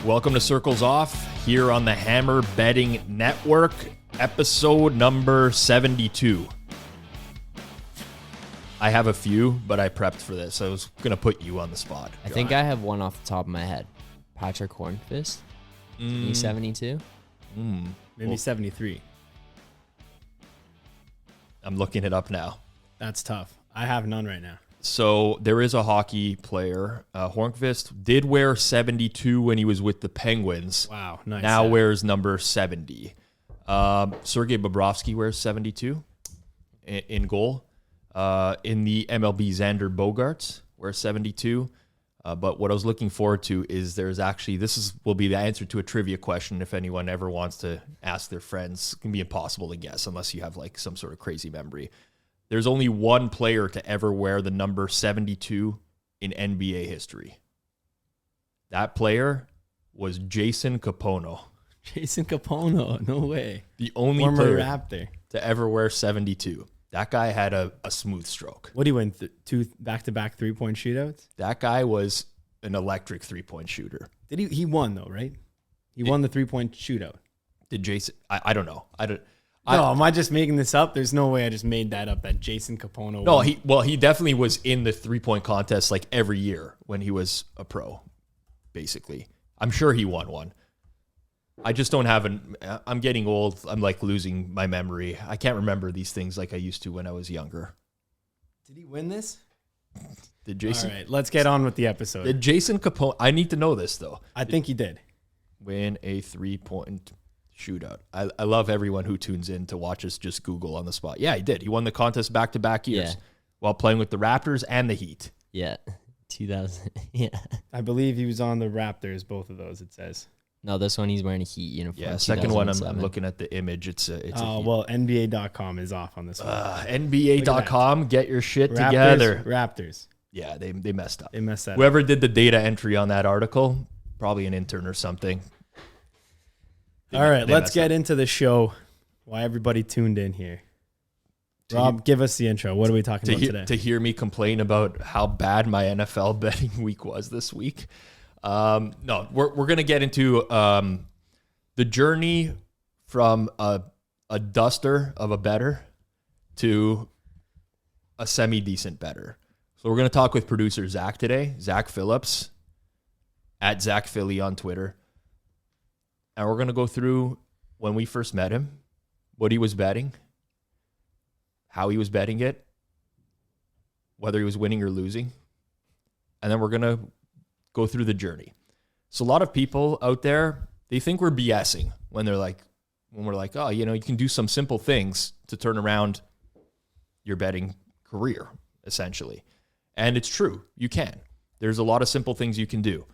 Welcome to Circles Off here on the Hammer Betting Network, episode number 72. I have a few, but I prepped for this. I was going to put you on the spot. I think I have one off the top of my head. Patrick Hornfist? He's 72? Maybe 73. I'm looking it up now. That's tough. I have none right now. So there is a hockey player. Hornqvist did wear 72 when he was with the Penguins. Wow, nice. Now wears number 70. Sergei Bobrovsky wears 72 in goal. In the MLB, Xander Bogaerts wears 72. But what I was looking forward to is will be the answer to a trivia question if anyone ever wants to ask their friends. It can be impossible to guess unless you have like some sort of crazy memory. There's only one player to ever wear the number 72 in NBA history. That player was Jason Kapono. Jason Kapono, no way. The only Former player Raptor to ever wear 72. That guy had a smooth stroke. What do you win? Two back-to-back 3-point shootouts? That guy was an electric 3-point shooter. Did he won though, right? He won the 3-point shootout. Did Jason? I don't know. Am I just making this up? There's no way I just made that up. That Jason Kapono. No, won. he definitely was in the 3-point contest like every year when he was a pro. Basically, I'm sure he won one. I just don't have I'm getting old. I'm like losing my memory. I can't remember these things like I used to when I was younger. Did he win this? Did Jason? All right, let's get on with the episode. Did Jason Kapono? I need to know this though. I think he did. Win a 3-point shootout. I love everyone who tunes in to watch us just Google on the spot. Yeah, he did. He won the contest back-to-back years while playing with the Raptors and the Heat. Yeah, 2000. Yeah. I believe he was on the Raptors, both of those, it says. No, this one he's wearing a Heat uniform. Yeah, second one I'm looking at the image. It's a well, NBA.com is off on this one. NBA.com, get your shit Raptors, together. Raptors. Yeah, they messed up. They messed that up. Whoever did the data entry on that article, probably an intern or something. All right, let's get into the show. Why everybody tuned in here. Rob, give us the intro. What are we talking about today? To hear me complain about how bad my NFL betting week was this week. No, we're going to get into the journey from a duster of a bettor to a semi-decent bettor. So we're going to talk with producer Zack today, Zach Phillips, at Zach Philly on Twitter. And we're going to go through when we first met him, what he was betting, how he was betting it, whether he was winning or losing. And then we're going to go through the journey. So a lot of people out there, they think we're BSing when we're like, oh, you can do some simple things to turn around your betting career, essentially. And it's true. You can. There's a lot of simple things you can do.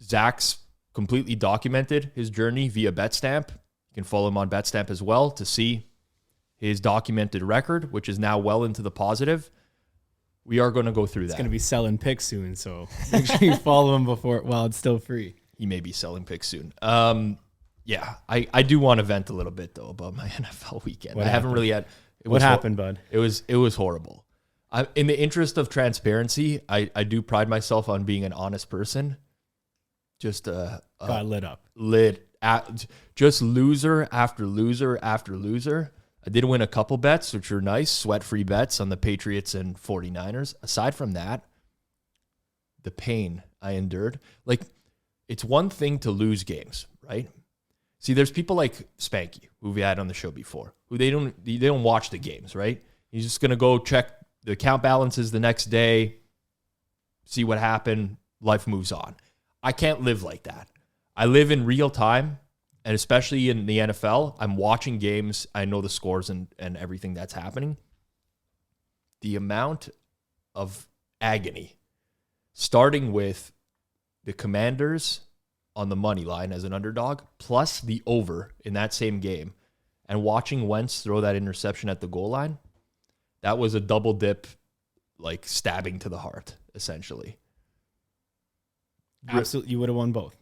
Zach's completely documented his journey via Betstamp. You can follow him on Betstamp as well to see his documented record, which is now well into the positive. We are going to go through that. It's going to be selling picks soon, so make sure you follow him while it's still free. He may be selling picks soon. Yeah, I do want to vent a little bit, though, about my NFL weekend. I haven't really had... What happened, bud? It was horrible. In the interest of transparency, I do pride myself on being an honest person. Just got lit up. Just loser after loser after loser. I did win a couple bets, which were nice, sweat-free bets on the Patriots and 49ers. Aside from that, the pain I endured. Like, it's one thing to lose games, right? See, there's people like Spanky, who we had on the show before, who they don't watch the games, right? He's just gonna go check the account balances the next day, see what happened, life moves on. I can't live like that. I live in real time, and especially in the NFL, I'm watching games. I know the scores and everything that's happening. The amount of agony, starting with the Commanders on the money line as an underdog, plus the over in that same game, and watching Wentz throw that interception at the goal line, that was a double dip, like stabbing to the heart, essentially. Absolutely, you would have won both.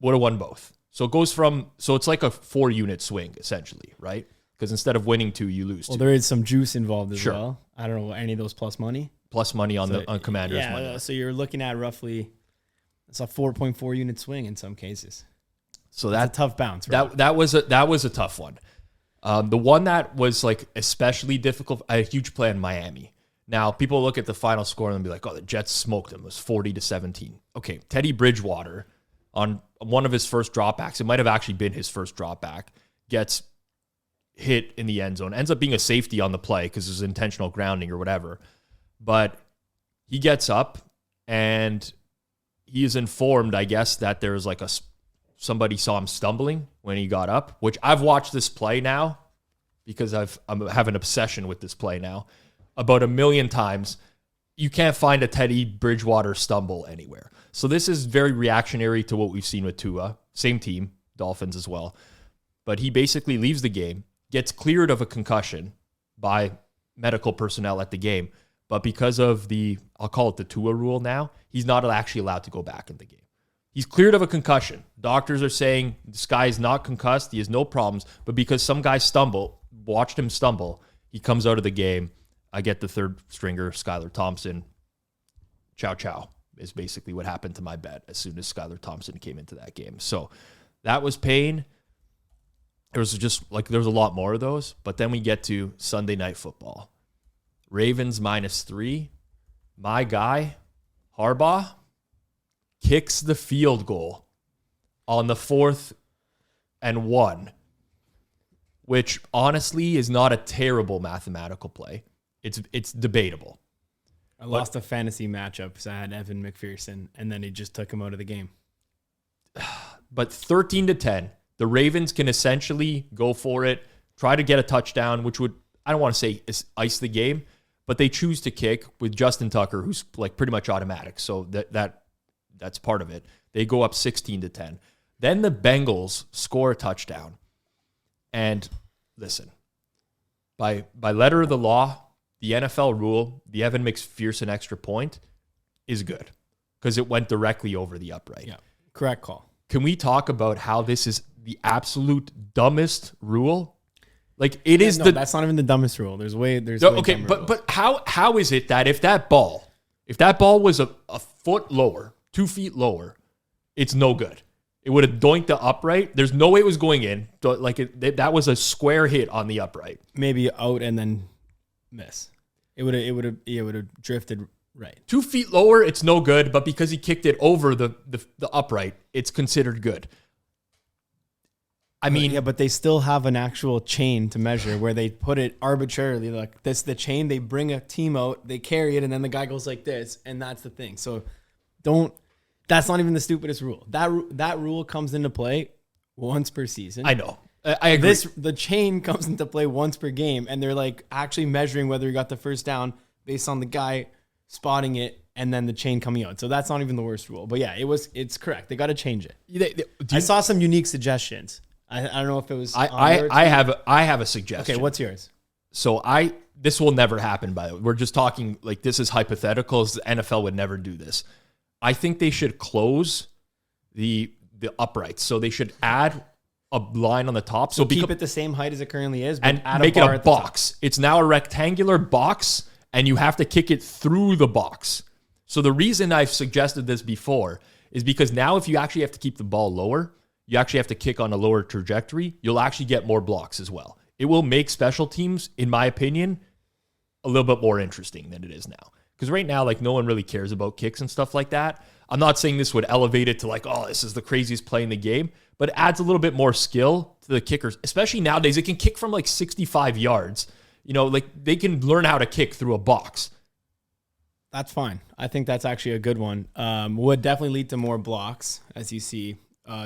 Would have won both. So it goes so it's like a 4-unit swing, essentially, right? Because instead of winning 2, you lose 2. Well, there is some juice involved as well. I don't know any of those plus money. Plus money on Commanders money. So you're looking at roughly It's a 4.4 unit swing in some cases. So that's a tough bounce. Right? That was a tough one. The one that was like especially difficult, a huge play in Miami. Now people look at the final score and be like, "Oh, the Jets smoked them. It was 40-17." Okay, Teddy Bridgewater on one of his first dropbacks. It might have actually been his first dropback. Gets hit in the end zone. Ends up being a safety on the play because there's intentional grounding or whatever. But he gets up and he is informed, I guess, that there's like somebody saw him stumbling when he got up, which I've watched this play now because I have an obsession with this play now about 1 million times. You can't find a Teddy Bridgewater stumble anywhere. So this is very reactionary to what we've seen with Tua. Same team, Dolphins as well. But he basically leaves the game, gets cleared of a concussion by medical personnel at the game. But because of I'll call it the Tua rule now, he's not actually allowed to go back in the game. He's cleared of a concussion. Doctors are saying this guy is not concussed. He has no problems. But because some guy watched him stumble, he comes out of the game. I get the third stringer, Skylar Thompson. Ciao, ciao is basically what happened to my bet as soon as Skylar Thompson came into that game. So that was pain. There was a lot more of those. But then we get to Sunday Night Football. Ravens -3. My guy, Harbaugh, kicks the field goal on the 4th and 1, which honestly is not a terrible mathematical play. It's debatable. I lost a fantasy matchup because I had Evan McPherson, and then he just took him out of the game. But 13-10, the Ravens can essentially go for it, try to get a touchdown, which would, I don't want to say ice the game, but they choose to kick with Justin Tucker, who's like pretty much automatic. So that's part of it. They go up 16-10. Then the Bengals score a touchdown. And listen, by letter of the law, the NFL rule, the Evan McPherson extra point is good because it went directly over the upright. Yeah, correct call. Can we talk about how this is the absolute dumbest rule? Like it is that's not even the dumbest rule. There's way okay, but how is it that if that ball was a foot lower, 2 feet lower, it's no good. It would have doinked the upright. There's no way it was going in. That was a square hit on the upright. Maybe out and then miss. It would have drifted right. 2 feet lower, it's no good. But because he kicked it over the upright, it's considered good. I mean, yeah, but they still have an actual chain to measure where they put it arbitrarily. Like this, the chain. They bring a team out, they carry it, and then the guy goes like this, and that's the thing. So that's not even the stupidest rule. That rule comes into play once per season. I know. I agree. The chain comes into play once per game, and they're like actually measuring whether you got the first down based on the guy spotting it and then the chain coming out. So that's not even the worst rule. But yeah, it's correct. They got to change it. I saw some unique suggestions. I don't know if it was. I have a suggestion. Okay, what's yours? So this will never happen. By the way, we're just talking like this is hypotheticals. The NFL would never do this. I think they should close the uprights. So they should add a line on the top. So keep it the same height as it currently is, but and add make a bar it a box. It's now a rectangular box, and you have to kick it through the box. So the reason I've suggested this before is because now if you actually have to keep the ball lower, you actually have to kick on a lower trajectory, you'll actually get more blocks as well. It will make special teams, in my opinion, a little bit more interesting than it is now. Because right now, like no one really cares about kicks and stuff like that. I'm not saying this would elevate it to like, oh, this is the craziest play in the game, but it adds a little bit more skill to the kickers, especially nowadays. It can kick from like 65 yards. You know, like they can learn how to kick through a box. That's fine. I think that's actually a good one. Would definitely lead to more blocks, as you see.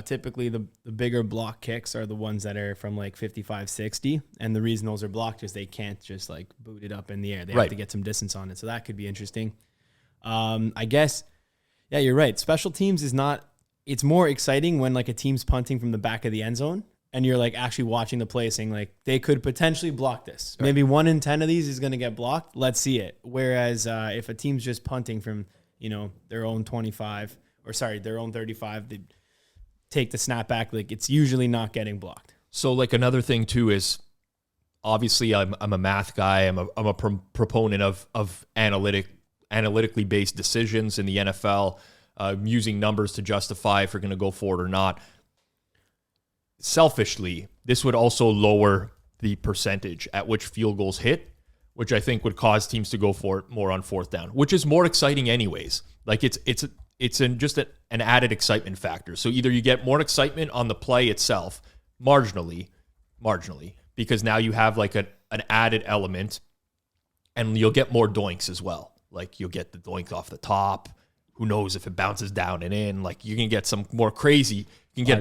Typically, the bigger block kicks are the ones that are from like 55, 60. And the reason those are blocked is they can't just like boot it up in the air. They have to get some distance on it. So that could be interesting. I guess, yeah, you're right. Special teams is not, it's more exciting when like a team's punting from the back of the end zone and you're like actually watching the play saying like they could potentially block this. Right. Maybe 1 in 10 of these is going to get blocked. Let's see it. Whereas if a team's just punting from, their own 25 or their own 35, they take the snap back, like it's usually not getting blocked. So like another thing too is obviously I'm a math guy. I'm a proponent of analytically based decisions in the NFL. using numbers to justify if you're going to go for it or not. Selfishly, this would also lower the percentage at which field goals hit, which I think would cause teams to go for it more on fourth down, which is more exciting anyways. Like it's just an added excitement factor. So either you get more excitement on the play itself, marginally, because now you have like an added element, and you'll get more doinks as well. Like you'll get the doink off the top. Who knows if it bounces down and in? Like you can get some more crazy. You can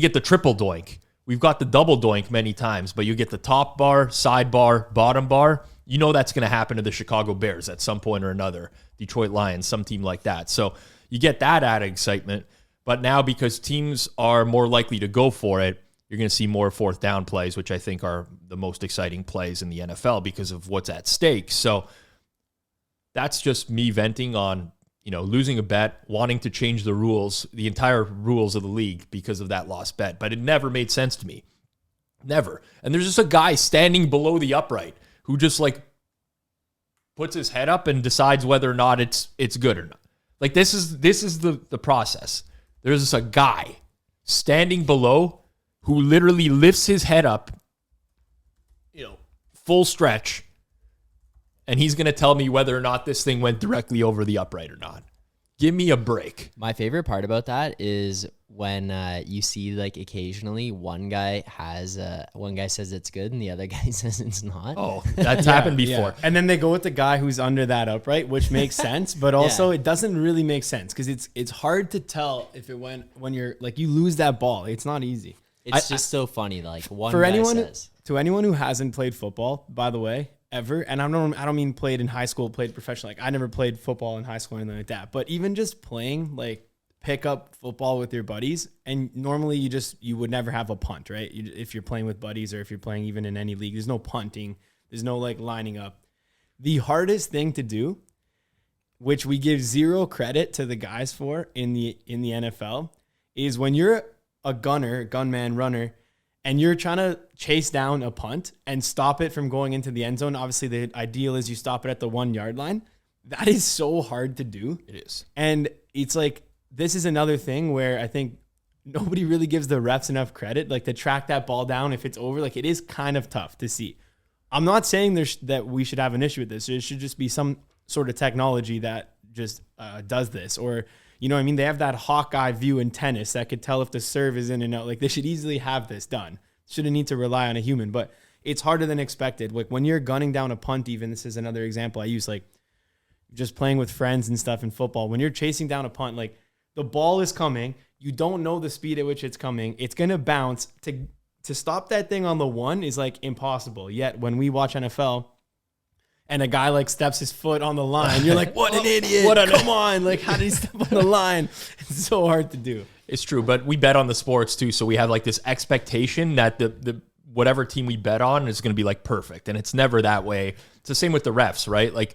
get the triple doink. We've got the double doink many times, but you get the top bar, side bar, bottom bar. You know that's going to happen to the Chicago Bears at some point or another. Detroit Lions, some team like that. So you get that added excitement. But now because teams are more likely to go for it, you're going to see more fourth down plays, which I think are the most exciting plays in the NFL because of what's at stake. So that's just me venting on, losing a bet, wanting to change the rules, the entire rules of the league because of that lost bet. But it never made sense to me. Never. And there's just a guy standing below the upright who just like puts his head up and decides whether or not it's good or not. Like this is the process. There's just a guy standing below who literally lifts his head up, full stretch, and he's going to tell me whether or not this thing went directly over the upright or not. Give me a break. My favorite part about that is when you see like occasionally one guy says it's good and the other guy says it's not. Oh, that's happened before. Yeah. And then they go with the guy who's under that upright, which makes sense, but also it doesn't really make sense because it's hard to tell if it went when you're like you lose that ball. It's not easy. It's just so funny. Like one for guy anyone says. To anyone who hasn't played football, by the way, ever, and I don't mean played in high school, played professional. Like I never played football in high school or anything like that. But even just playing like pick up football with your buddies, and normally you would never have a punt, right? If you're playing with buddies or if you're playing even in any league, there's no punting, there's no like lining up. The hardest thing to do, which we give zero credit to the guys for in the NFL, is when you're a gunman, runner, and you're trying to chase down a punt and stop it from going into the end zone. Obviously, the ideal is you stop it at the 1 yard line. That is so hard to do. It is. And it's like, this is another thing where I think nobody really gives the refs enough credit, like to track that ball down if it's over. Like it is kind of tough to see. I'm not saying that we should have an issue with this. There should just be some sort of technology that just does this, or you know what I mean? They have that Hawkeye view in tennis that could tell if the serve is in and out. Like they should easily have this done. Shouldn't need to rely on a human, but it's harder than expected. Like when you're gunning down a punt, even this is another example I use, like just playing with friends and stuff in football. When you're chasing down a punt, like the ball is coming, you don't know the speed at which it's coming. It's going to bounce. To stop that thing on the one is like impossible. Yet when we watch NFL, and a guy like steps his foot on the line, you're like, what an idiot. Come on. Like, how did he step on the line? It's so hard to do. It's true, but we bet on the sports too. So we have like this expectation that the whatever team we bet on is going to be like perfect. And it's never that way. It's the same with the refs, right? Like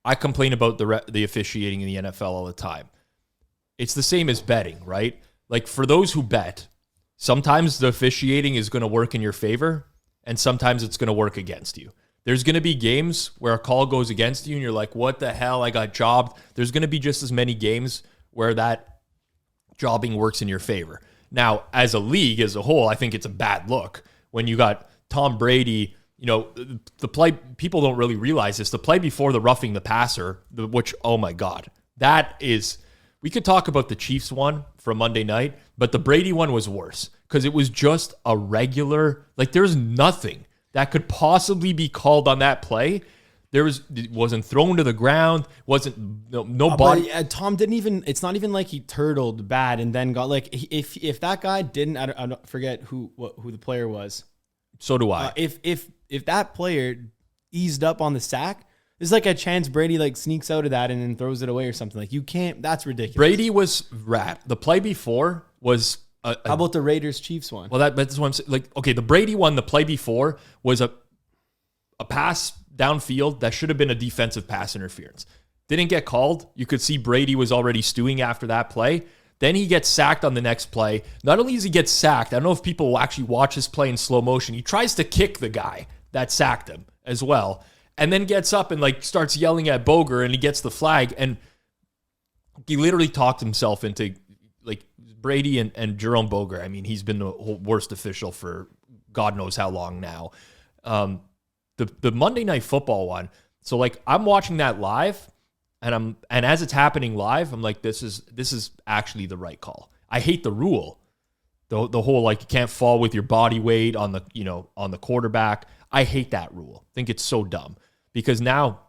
I complain about the officiating in the NFL all the time. It's the same as betting, right? Like for those who bet, sometimes the officiating is going to work in your favor and sometimes it's going to work against you. There's going to be games where a call goes against you and you're like, what the hell? I got jobbed. There's going to be just as many games where that jobbing works in your favor. Now, as a league as a whole, I think it's a bad look when you got Tom Brady, the play, people don't really realize this, the play before the roughing the passer, which, oh my God, we could talk about the Chiefs one from Monday night, but the Brady one was worse because it was just a regular, like there's nothing that could possibly be called on that play. It wasn't thrown to the ground. No body. Tom didn't even. It's not even like he turtled bad and then got like. If that guy didn't, I don't forget who the player was. So do I. If that player eased up on the sack, there's like a chance Brady like sneaks out of that and then throws it away or something. Like you can't. That's ridiculous. Brady was rat. The play before was. How about the Raiders-Chiefs one? Well, that's what I'm saying. Like, okay, the Brady one, the play before was a pass downfield that should have been a defensive pass interference. Didn't get called. You could see Brady was already stewing after that play. Then he gets sacked on the next play. Not only does he get sacked, I don't know if people will actually watch this play in slow motion. He tries to kick the guy that sacked him as well, and then gets up and like starts yelling at Boger, and he gets the flag. And he literally talked himself into like Brady and Jerome Boger. I mean, he's been the worst official for God knows how long now. The Monday Night Football one. So like I'm watching that live, and as it's happening live, I'm like, this is actually the right call. I hate the rule, the whole like you can't fall with your body weight on the quarterback. I hate that rule. I think it's so dumb because now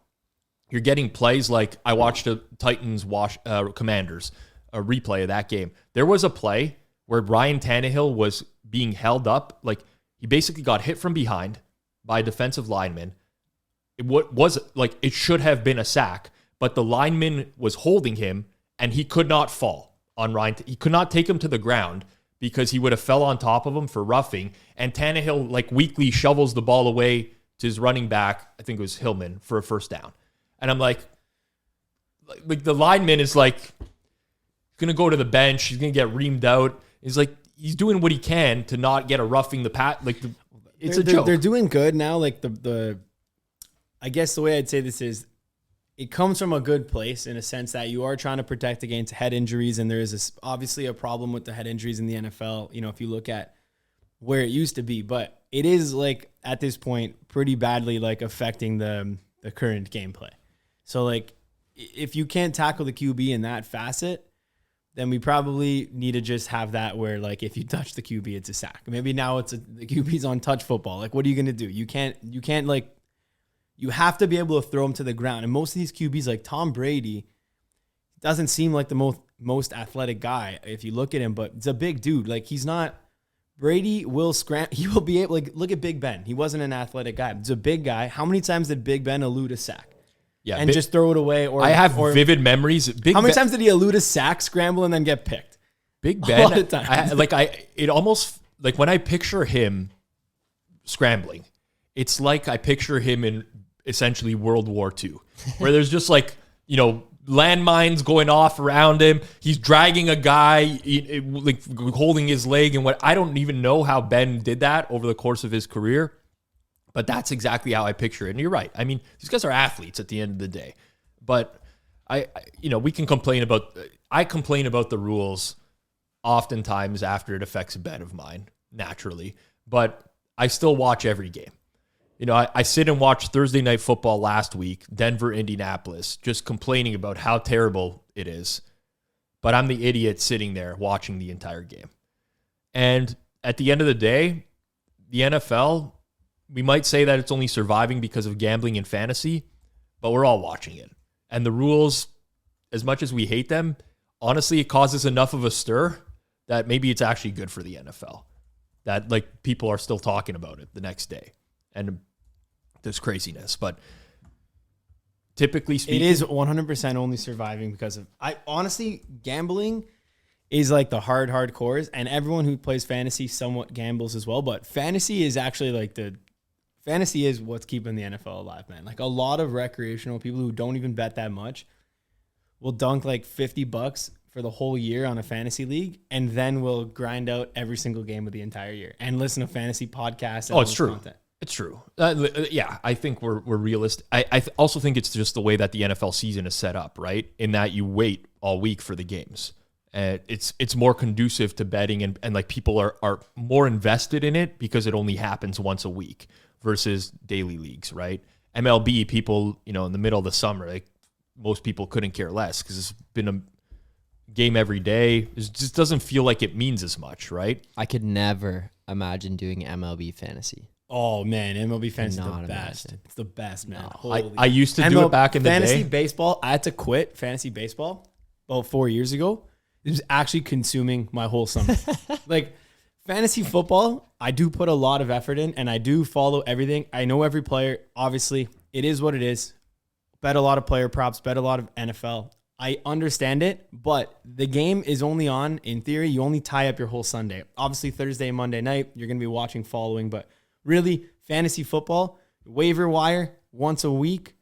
you're getting plays like I watched the Titans Commanders, a replay of that game. There was a play where Ryan Tannehill was being held up. Like he basically got hit from behind by a defensive lineman. It should have been a sack, but the lineman was holding him and he could not fall on Ryan. He could not take him to the ground because he would have fell on top of him for roughing. And Tannehill like weakly shovels the ball away to his running back. I think it was Hillman for a first down. And I'm like the lineman is like going to go to the bench. He's going to get reamed out. He's doing what he can to not get a roughing the pat. It's a joke. They're doing good now. Like I guess the way I'd say this is it comes from a good place in a sense that you are trying to protect against head injuries. And there is obviously a problem with the head injuries in the NFL. If you look at where it used to be, but it is like at this point pretty badly like affecting the current gameplay. So like if you can't tackle the QB in that facet, then we probably need to just have that where like if you touch the QB, it's a sack. Maybe now the QB's on touch football. Like what are you going to do? You can't like, you have to be able to throw him to the ground. And most of these QBs like Tom Brady doesn't seem like the most athletic guy if you look at him, but it's a big dude. Like he's not, Brady will he will be able, like look at Big Ben. He wasn't an athletic guy. It's a big guy. How many times did Big Ben elude a sack? Yeah, and just throw it away. Or I have vivid memories. How many times did he elude a sack, scramble, and then get picked? Big Ben. A lot of times. It almost like when I picture him scrambling, it's like I picture him in essentially World War II, where there's just like landmines going off around him. He's dragging a guy, like holding his leg, and I don't even know how Ben did that over the course of his career. But that's exactly how I picture it. And you're right. I mean, these guys are athletes at the end of the day. But we can complain about. I complain about the rules oftentimes after it affects a bet of mine, naturally. But I still watch every game. I sit and watch Thursday Night Football last week, Denver, Indianapolis, just complaining about how terrible it is. But I'm the idiot sitting there watching the entire game. And at the end of the day, the NFL, we might say that it's only surviving because of gambling and fantasy, but we're all watching it. And the rules, as much as we hate them, honestly, it causes enough of a stir that maybe it's actually good for the NFL. That like people are still talking about it the next day. And there's craziness. But typically speaking, it is 100% only surviving because of, honestly, gambling is like the hardcores, and everyone who plays fantasy somewhat gambles as well. But fantasy is actually like fantasy is what's keeping the NFL alive, man. Like a lot of recreational people who don't even bet that much will dunk like $50 for the whole year on a fantasy league, and then will grind out every single game of the entire year and listen to fantasy podcasts. And it's true. Content. It's true. Yeah, I think we're realistic. I also think it's just the way that the NFL season is set up, right? In that you wait all week for the games. It's more conducive to betting, and like people are more invested in it because it only happens once a week versus daily leagues, right? MLB, people, in the middle of the summer, like most people couldn't care less because it's been a game every day. It just doesn't feel like it means as much, right? I could never imagine doing MLB fantasy. Oh man, MLB fantasy is the best. It's the best, man. I used to do it back in the day. Fantasy baseball, I had to quit fantasy baseball about 4 years ago. It was actually consuming my whole summer. Like fantasy football, I do put a lot of effort in, and I do follow everything. I know every player. Obviously, it is what it is. Bet a lot of player props, bet a lot of NFL. I understand it, but the game is only on, in theory, you only tie up your whole Sunday. Obviously, Thursday and Monday night, you're going to be watching, following, but really, fantasy football, waiver wire, once a week.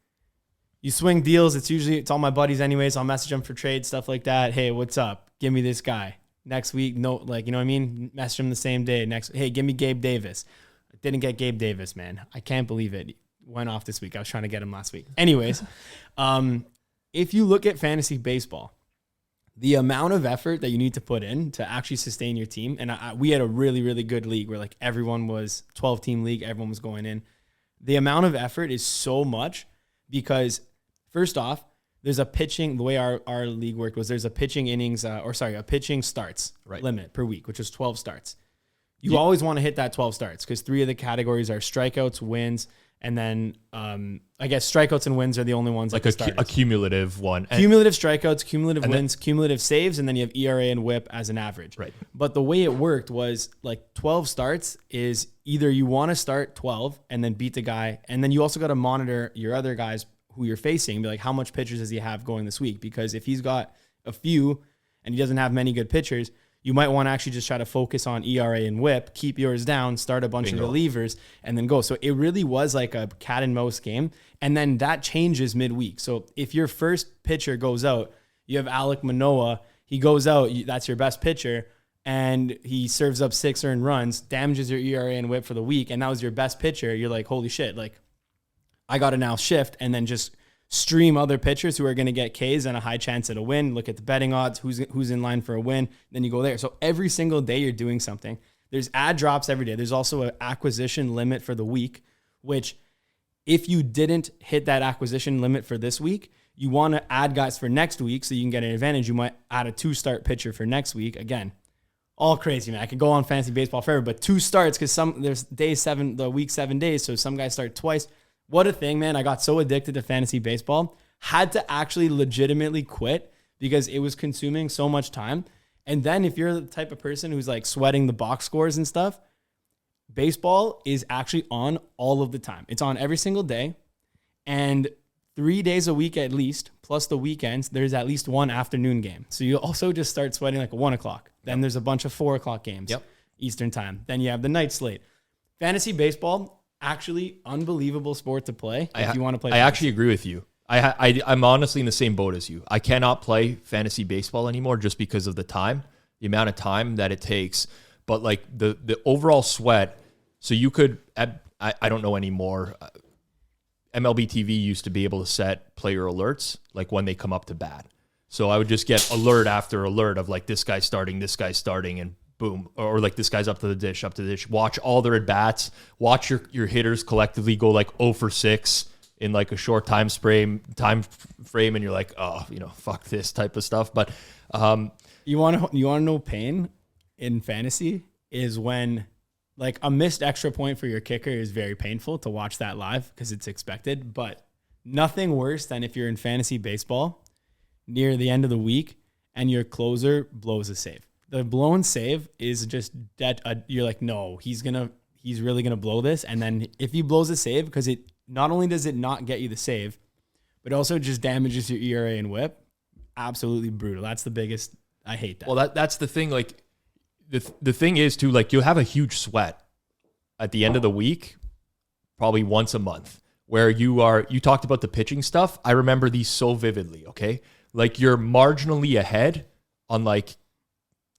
You swing deals. It's all my buddies anyways. I'll message them for trades, stuff like that. Hey, what's up? Give me this guy. Next week, no, like, you know what I mean? Message him the same day. Hey, give me Gabe Davis. I didn't get Gabe Davis, man. I can't believe it. Went off this week. I was trying to get him last week. Anyways, if you look at fantasy baseball, the amount of effort that you need to put in to actually sustain your team. And we had a really, really good league where like everyone was 12-team league. Everyone was going in. The amount of effort is so much because first off, there's a pitching, the way our league worked was there's a pitching innings, a pitching starts limit per week, which is 12 starts. You always want to hit that 12 starts because 3 of the categories are strikeouts, wins, and then I guess strikeouts and wins are the only ones like a cumulative one. Cumulative strikeouts, cumulative wins, cumulative saves, and then you have ERA and WHIP as an average. Right. But the way it worked was like 12 starts is either you want to start 12 and then beat the guy, and then you also got to monitor your other guys who you're facing, be like, how much pitchers does he have going this week? Because if he's got a few and he doesn't have many good pitchers, you might want to actually just try to focus on ERA and WHIP, keep yours down, start a bunch of relievers, and then go. So it really was like a cat and mouse game. And then that changes midweek. So if your first pitcher goes out, you have Alek Manoah, he goes out, that's your best pitcher, and he serves up 6 earned runs, damages your ERA and WHIP for the week, and that was your best pitcher. You're like, holy shit, like I got to now shift and then just stream other pitchers who are going to get Ks and a high chance at a win. Look at the betting odds, who's in line for a win. Then you go there. So every single day you're doing something. There's ad drops every day. There's also an acquisition limit for the week, which if you didn't hit that acquisition limit for this week, you want to add guys for next week so you can get an advantage. You might add a 2-start pitcher for next week. Again, all crazy, man. I could go on fantasy baseball forever, but 2 starts because there's the week 7 days. So some guys start twice. What a thing, man. I got so addicted to fantasy baseball, had to actually legitimately quit because it was consuming so much time. And then if you're the type of person who's like sweating the box scores and stuff, baseball is actually on all of the time. It's on every single day. And 3 days a week at least, plus the weekends, there's at least one afternoon game. So you also just start sweating like a 1 o'clock. Then there's a bunch of 4 o'clock games, Eastern time. Then you have the night slate. Fantasy baseball, actually unbelievable sport to play if you want to play. I actually agree with you. I'm honestly in the same boat as you. I cannot play fantasy baseball anymore just because of the amount of time that it takes. But like the overall sweat, so you could, I don't know anymore. MLB TV used to be able to set player alerts like when they come up to bat. So I would just get alert after alert of like this guy's starting, and boom, or like this guy's up to the dish. Watch all their at bats. Watch your hitters collectively go like 0 for 6 in like a short time frame, and you're like, oh, fuck this type of stuff. But you want to know pain in fantasy is when like a missed extra point for your kicker is very painful to watch that live because it's expected. But nothing worse than if you're in fantasy baseball near the end of the week and your closer blows a save. The blown save is just that you're like, no, he's really gonna blow this. And then if he blows a save, because it not only does it not get you the save, but also just damages your ERA and WHIP. Absolutely brutal. That's the biggest. I hate that. Well, that's the thing. Like the thing is too, like you'll have a huge sweat at the end of the week, probably once a month, where you talked about the pitching stuff. I remember these so vividly. Okay, like you're marginally ahead on like.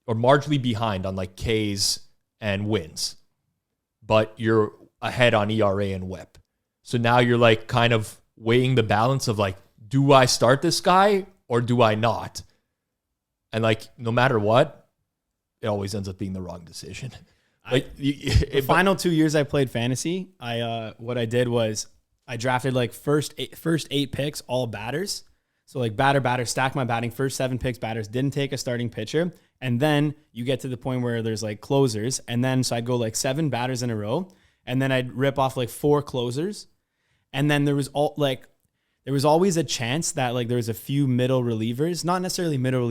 Or marginally behind on like Ks and wins, but you're ahead on ERA and WHIP. So now you're like kind of weighing the balance of like, do I start this guy or do I not? And like, no matter what, it always ends up being the wrong decision. Like the final 2 years I played fantasy, what I did was I drafted like first 8 picks, all batters. So like batter, stack my batting, first 7 picks, batters, didn't take a starting pitcher. And then you get to the point where there's like closers. And then, so I'd go like 7 batters in a row. And then I'd rip off like 4 closers. And then there was always a chance that like there was a few middle relievers, not necessarily middle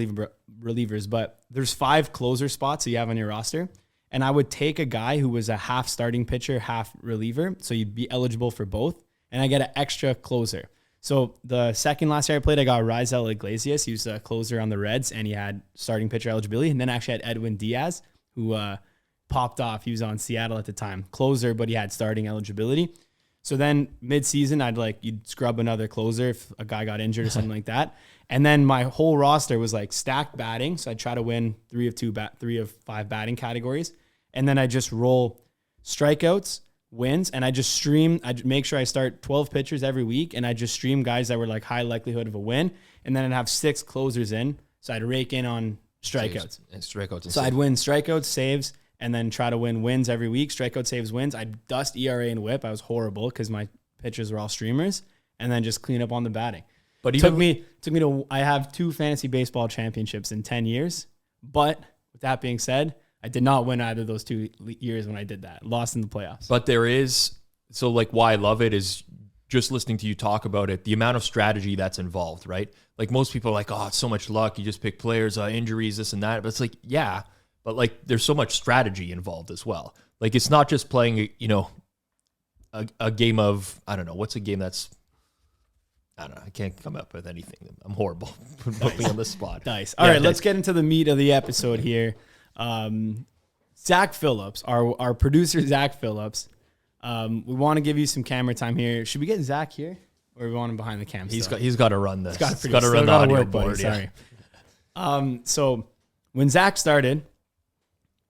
relievers, but there's 5 closer spots that you have on your roster. And I would take a guy who was a half starting pitcher, half reliever. So you'd be eligible for both. And I get an extra closer. So the second last year I played, I got Raisel Iglesias. He was a closer on the Reds, and he had starting pitcher eligibility. And then I actually had Edwin Diaz, who popped off. He was on Seattle at the time. Closer, but he had starting eligibility. So then mid-season, you'd scrub another closer if a guy got injured or something like that. And then my whole roster was like stacked batting. So I'd try to win 3 of 5 batting categories. And then I just roll strikeouts, wins, and I'd make sure I start 12 pitchers every week, and I just stream guys that were like high likelihood of a win, and then I'd have 6 closers in. So I'd rake in on strikeouts. Strikeouts. So I'd win strikeouts, saves, and then try to win wins every week. Strikeout, saves, wins. I'd dust ERA and whip. I was horrible because my pitchers were all streamers, and then just clean up on the batting. But it took me to, I have 2 fantasy baseball championships in 10 years. But with that being said, I did not win either of those 2 years when I did that. Lost in the playoffs. But there is, so like why I love it is just listening to you talk about it, the amount of strategy that's involved, right? Like most people are like, oh, it's so much luck. You just pick players, injuries, this and that. But it's like, yeah, but like there's so much strategy involved as well. Like it's not just playing, you know, a game of, I don't know, what's a game that's, I don't know, I can't come up with anything. I'm horrible. Put me on the spot. Nice. All right, let's get into the meat of the episode here. Zach Phillips, our producer, Zach Phillips. We want to give you some camera time here. Should we get Zach here, or we want him behind the cam? He's got to run this. He's got to run the audio board. Sorry. So when Zach started,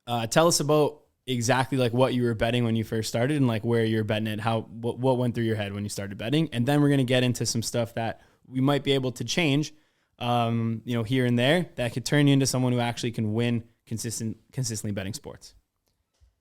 tell us about exactly like what you were betting when you first started, and like where you were betting it. What went through your head when you started betting, and then we're gonna get into some stuff that we might be able to change, here and there that could turn you into someone who actually can win consistently betting sports.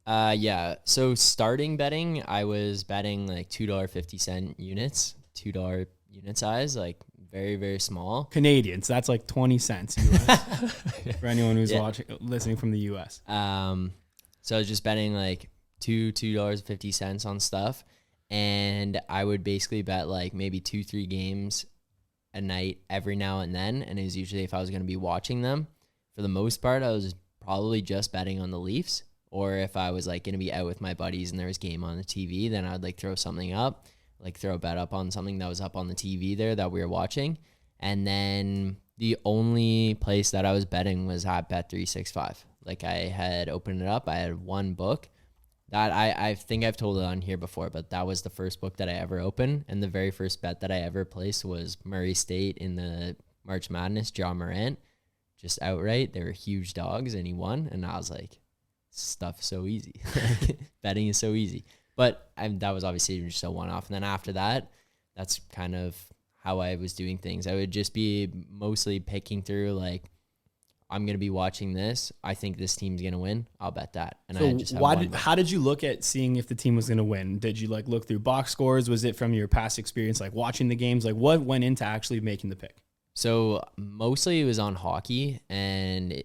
Yeah. So starting betting, I was betting like $2.50 units, $2 unit size, like very, very small. Canadians, that's like 20 cents US for anyone who's listening from the US. So I was just betting like $2.50 on stuff. And I would basically bet like maybe 2-3 games a night every now and then. And it was usually if I was going to be watching them. For the most part, I was probably just betting on the Leafs. Or if I was like going to be out with my buddies and there was game on the TV, then I'd like throw something up, like throw a bet up on something that was up on the TV there that we were watching. And then the only place that I was betting was at Bet365. Like I had opened it up. I had one book that I think I've told it on here before, but that was the first book that I ever opened. And the very first bet that I ever placed was Murray State in the March Madness, John Morant, just outright. They were huge dogs and he won. And I was like, stuff so easy. Betting is so easy. But that was obviously just a one-off. And then after that, that's kind of how I was doing things. I would just be mostly picking through like, I'm going to be watching this. I think this team's going to win. I'll bet that. And so I just have how did you look at seeing if the team was going to win? Did you like look through box scores? Was it from your past experience, like watching the games? Like what went into actually making the pick? So mostly it was on hockey, and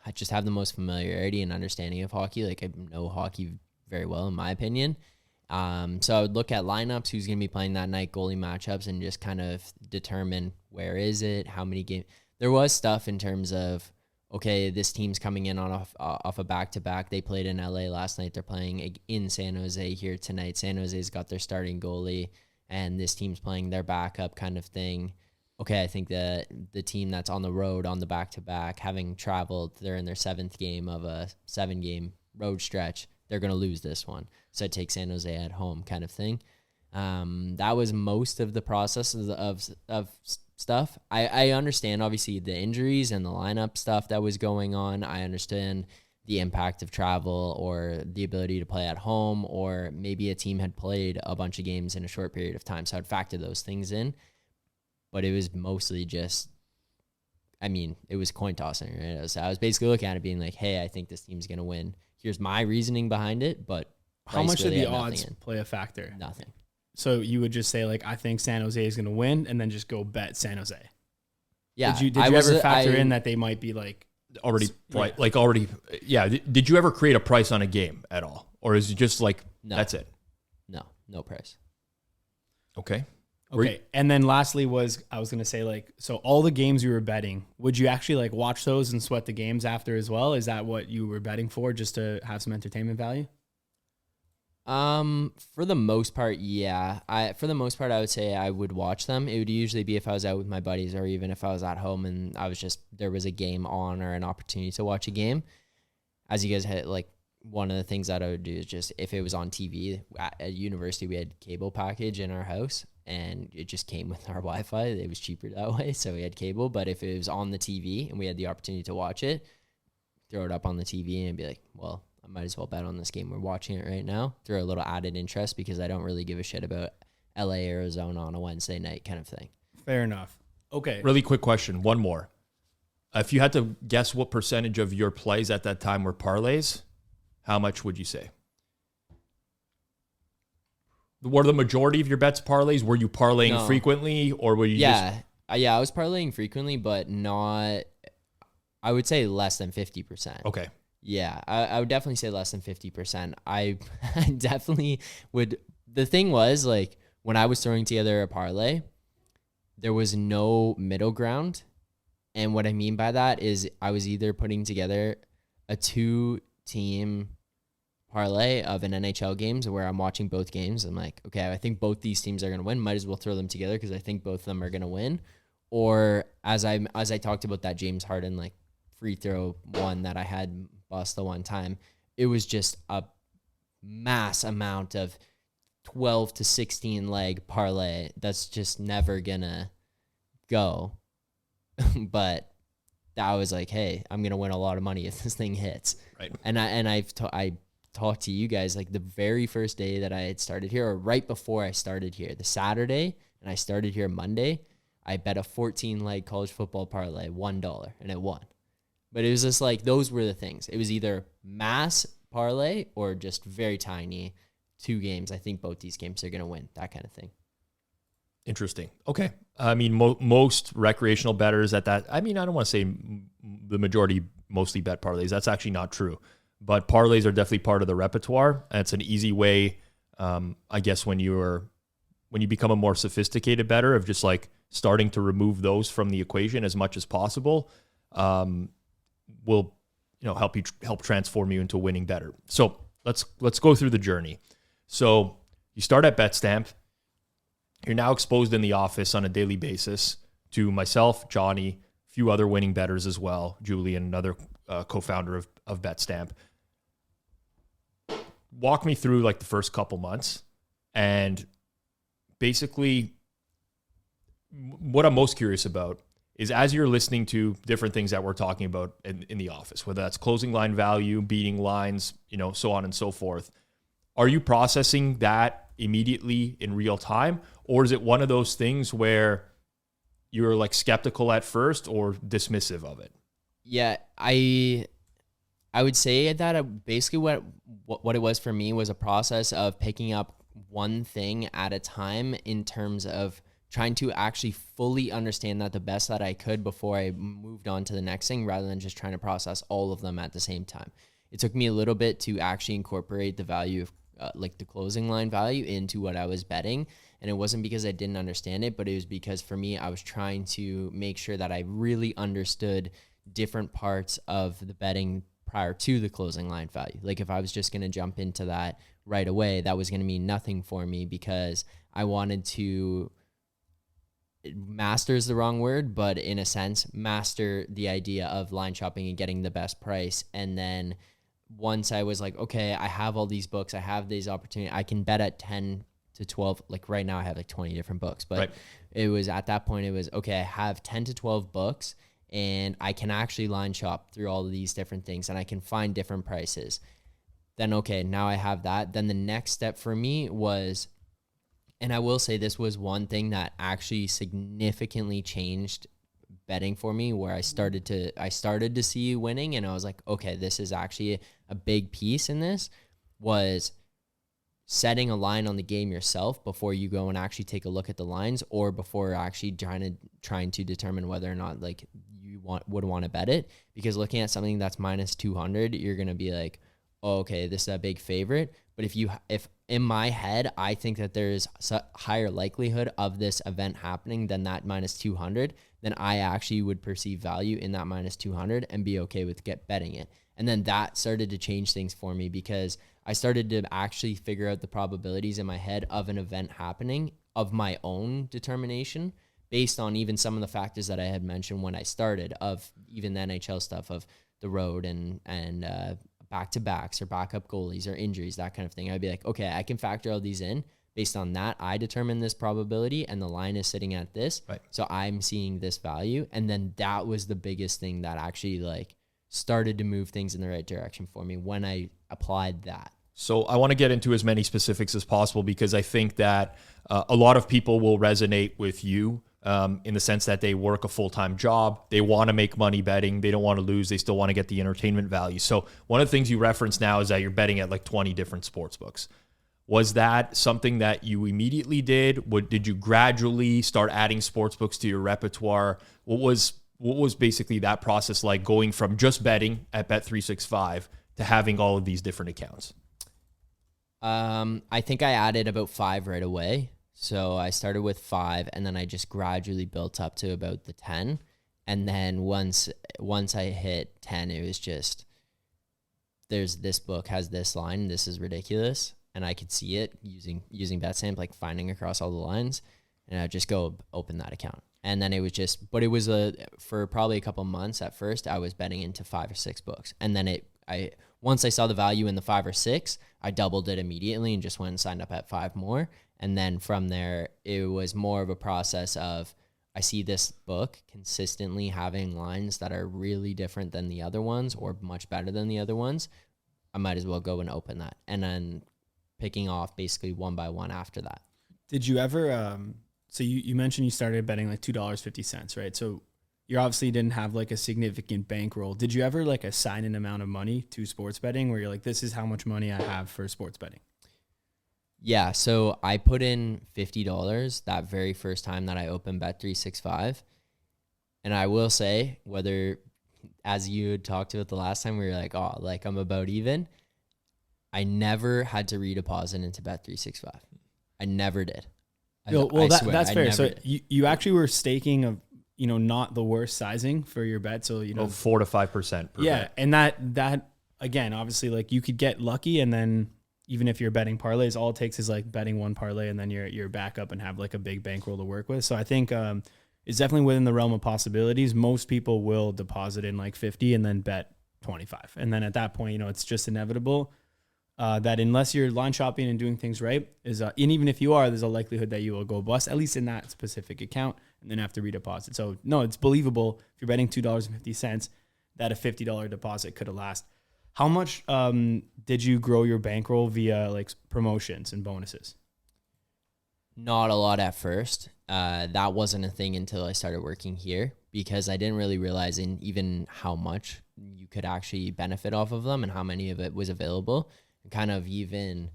I just have the most familiarity and understanding of hockey. Like I know hockey very well, in my opinion. So I would look at lineups, who's going to be playing that night, goalie matchups, and just kind of determine where is it, how many games. There was stuff in terms of, okay, this team's coming in off a back-to-back. They played in LA last night. They're playing in San Jose here tonight. San Jose's got their starting goalie, and this team's playing their backup kind of thing. Okay, I think that the team that's on the road on the back-to-back, having traveled, they're in their 7th game of a 7-game road stretch. They're going to lose this one. So I'd take San Jose at home kind of thing. That was most of the process of stuff. I understand, obviously, the injuries and the lineup stuff that was going on. I understand the impact of travel or the ability to play at home, or maybe a team had played a bunch of games in a short period of time. So I'd factor those things in. But it was mostly just, it was coin tossing, right? I was basically looking at it being like, hey, I think this team's going to win. Here's my reasoning behind it, but how much did the odds play a factor? Nothing. So you would just say like, I think San Jose is going to win, and then just go bet San Jose. Yeah. Did you ever factor in that they might be like already? Yeah. Did you ever create a price on a game at all, or is it just like that's it? No price. Okay. Okay. And then lastly I was going to say like, so all the games you were betting, would you actually like watch those and sweat the games after as well? Is that what you were betting for, just to have some entertainment value? For the most part, yeah. I would say I would watch them. It would usually be if I was out with my buddies, or even if I was at home and there was a game on or an opportunity to watch a game. As you guys had, like, one of the things that I would do is just, if it was on TV at university, we had cable package in our house, and it just came with our Wi-Fi. It was cheaper that way, so we had cable. But if it was on the TV and we had the opportunity to watch it, throw it up on the TV and be like, well, I might as well bet on this game. We're watching it right now. Throw a little added interest, because I don't really give a shit about LA, Arizona on a Wednesday night kind of thing. Fair enough. Okay. Really quick question. One more. If you had to guess what percentage of your plays at that time were parlays, how much would you say? Were the majority of your bets parlays? Were you parlaying frequently, or were you yeah, I was parlaying frequently, but not. I would say less than 50%. Okay. Yeah, I would definitely say less than 50%. I definitely would. The thing was, like, when I was throwing together a parlay, there was no middle ground. And what I mean by that is I was either putting together a 2-team parlay of an NHL games where I'm watching both games. I'm like, okay, I think both these teams are going to win. Might as well throw them together because I think both of them are going to win. Or as I talked about that James Harden like free throw one that I had bust the one time, it was just a mass amount of 12 to 16 leg parlay that's just never gonna go. But that was like, hey, I'm gonna win a lot of money if this thing hits. Right. And I talked to you guys like the very first day that I had started here, or right before I started here, the Saturday, and I started here Monday. I bet a 14 leg college football parlay, $1, and it won. But it was just like, those were the things. It was either mass parlay or just very tiny 2 games. I think both these games are going to win, that kind of thing. Interesting. Okay. I mean, most recreational bettors at that, I mean, I don't want to say the majority mostly bet parlays. That's actually not true. But parlays are definitely part of the repertoire. And it's an easy way, I guess, when you become a more sophisticated bettor, of just like starting to remove those from the equation as much as possible, will help transform you into a winning bettor. So let's go through the journey. So you start at Betstamp. You're now exposed in the office on a daily basis to myself, Johnny, a few other winning bettors as well, Julian, another co-founder of Betstamp. Walk me through like the first couple months, and basically what I'm most curious about is, as you're listening to different things that we're talking about in the office, whether that's closing line value, beating lines, so on and so forth, are you processing that immediately in real time? Or is it one of those things where you're like skeptical at first or dismissive of it? Yeah, I would say that basically what it was for me was a process of picking up one thing at a time, in terms of trying to actually fully understand that the best that I could before I moved on to the next thing, rather than just trying to process all of them at the same time. It took me a little bit to actually incorporate the value of like the closing line value into what I was betting. And it wasn't because I didn't understand it, but it was because for me, I was trying to make sure that I really understood different parts of the betting prior to the closing line value. Like if I was just going to jump into that right away, that was going to mean nothing for me, because I wanted to master is the wrong word, but in a sense, master the idea of line shopping and getting the best price. And then once I was like, okay, I have all these books, I have these opportunities, I can bet at 10 to 12. Like right now I have like 20 different books, but right. It was at that point, it was, okay, I have 10 to 12 books and I can actually line shop through all of these different things and I can find different prices. Then, okay, now I have that. Then the next step for me was, and I will say this was one thing that actually significantly changed betting for me, where I started to see winning, and I was like, okay, this is actually a big piece in this, was setting a line on the game yourself before you go and actually take a look at the lines, or before actually trying to determine whether or not like you would want to bet it. Because looking at something that's minus 200, you're going to be like, oh, okay, this is a big favorite. But if in my head, I think that there's a higher likelihood of this event happening than that minus 200, then I actually would perceive value in that minus 200 and be okay with betting it. And then that started to change things for me, because I started to actually figure out the probabilities in my head of an event happening of my own determination, based on even some of the factors that I had mentioned when I started, of even the NHL stuff of the road and back-to-backs or backup goalies or injuries, that kind of thing. I'd be like, okay, I can factor all these in. Based on that, I determine this probability and the line is sitting at this. Right. So I'm seeing this value. And then that was the biggest thing that actually like started to move things in the right direction for me when I applied that. So I want to get into as many specifics as possible, because I think that a lot of people will resonate with you in the sense that they work a full-time job. They want to make money betting. They don't want to lose. They still want to get the entertainment value. So one of the things you reference now is that you're betting at like 20 different sports books. Was that something that you immediately did? Did you gradually start adding sports books to your repertoire? What was basically that process like, going from just betting at Bet365 to having all of these different accounts? I think I added about 5 right away. So I started with 5, and then I just gradually built up to about the 10. And then once I hit 10, it was just, this book has this line, this is ridiculous. And I could see it using betstamp, like finding across all the lines, and I'd just go open that account. And then it was just, but it was for probably a couple months at first, I was betting into 5 or 6 books. And then once I saw the value in the 5 or 6, I doubled it immediately and just went and signed up at 5 more. And then from there, it was more of a process of, I see this book consistently having lines that are really different than the other ones or much better than the other ones. I might as well go and open that. And then picking off basically one by one after that. Did you ever, so you mentioned you started betting like $2.50, right? So you obviously didn't have like a significant bankroll. Did you ever like assign an amount of money to sports betting where you're like, this is how much money I have for sports betting? Yeah, so I put in $50 that very first time that I opened Bet365. And I will say, whether, as you had talked to it the last time, we were like, oh, like I'm about even. I never had to redeposit into Bet365. I never did. That's fair. So you actually were staking a, not the worst sizing for your bet. So, 4 to 5% per bet. And that again, obviously, like you could get lucky, and then even if you're betting parlays, all it takes is like betting one parlay and then you're back up and have like a big bankroll to work with. So I think it's definitely within the realm of possibilities. Most people will deposit in like 50 and then bet 25. And then at that point, it's just inevitable that unless you're line shopping and doing things right, and even if you are, there's a likelihood that you will go bust, at least in that specific account, and then have to redeposit. So no, it's believable if you're betting $2.50 that a $50 deposit could have lasted. How much did you grow your bankroll via like promotions and bonuses? Not a lot at first. That wasn't a thing until I started working here, because I didn't really realize even how much you could actually benefit off of them and how many of it was available. And kind of even